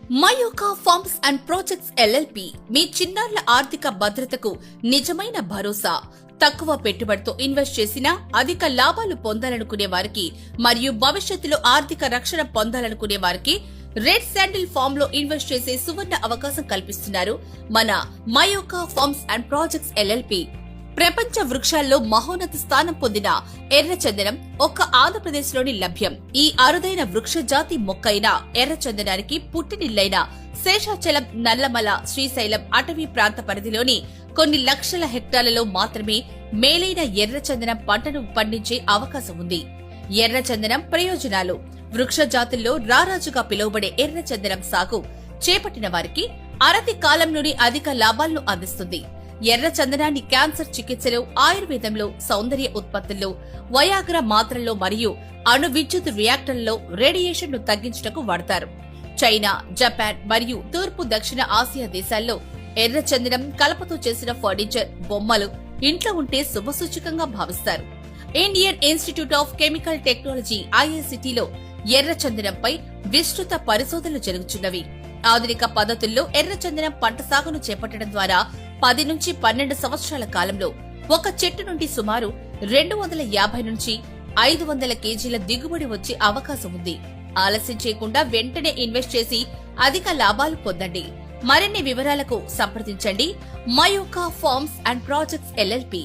మయోకా forms and projects LLP మీ చిన్నారుల ఆర్థిక భద్రతకు నిజమైన భరోసా. తక్కువ పెట్టుబడితో ఇన్వెస్ట్ చేసినా అధిక లాభాలు పొందాలనుకునే వారికి మరియు భవిష్యత్తులో ఆర్థిక రక్షణ పొందాలనుకునే వారికి రెడ్ శాండిల్ ఫార్మ్ లో ఇన్వెస్ట్ చేసే సువర్ణ అవకాశం కల్పిస్తున్నారు మన మయోకా ఫార్మ్స్ అండ్ ప్రాజెక్ట్స్ ఎల్ఎల్పి. ప్రపంచ వృక్షాల్లో మహోన్నత స్థానం పొందిన ఎర్రచందనం ఒక్క ఆంధ్రప్రదేశ్లోని లభ్యం. ఈ అరుదైన వృక్ష జాతి మొక్కైన ఎర్రచందనానికి పుట్టినిల్లైన శేషాచలం, నల్లమల, శ్రీశైలం అటవీ ప్రాంత పరిధిలోని కొన్ని లక్షల హెక్టార్లలో మాత్రమే మేలైన ఎర్రచందనం పంటను పండించే అవకాశం ఉంది. ఎర్రచందనం ప్రయోజనాలు: వృక్ష జాతుల్లో రారాజుగా పిలువబడే ఎర్రచందనం సాగు చేపట్టిన వారికి అనతి కాలంలోని అధిక లాభాలను అందిస్తుంది. ఎర్ర చందనాన్ని క్యాన్సర్ చికిత్సలో, ఆయుర్వేదంలో, సౌందర్య ఉత్పత్తుల్లో, వయాగ్రా మాత్రల్లో మరియు అణు విద్యుత్ రియాక్టర్లలో రేడియేషన్ ను తగ్గించుటకు వాడతారు. చైనా, జపాన్ మరియు తూర్పు దక్షిణ ఆసియా దేశాల్లో ఎర్ర చందనం కలపతో చేసిన ఫర్నిచర్, బొమ్మలు ఇంట్లో ఉంటే శుభసూచకంగా భావిస్తారు. Indian Institute of Chemical Technology ఐఐసిటిలో ఎర్ర చందనంపై విస్తృత పరిశోధనలు జరుగుతున్నవి. ఆధునిక పద్ధతుల్లో ఎర్రచందనం పంట సాగును చేపట్టడం ద్వారా 10 నుంచి 12 సంవత్సరాల కాలంలో ఒక చెట్టు నుండి సుమారు 250 నుంచి 500 కేజీల దిగుబడి వచ్చే అవకాశం ఉంది. ఆలస్యం చేయకుండా వెంటనే ఇన్వెస్ట్ చేసి అధిక లాభాలు పొందండి. మరిన్ని వివరాలకు సంప్రదించండి మయోకా ఫార్మ్స్ అండ్ ప్రాజెక్ట్స్ ఎల్ఎల్పి.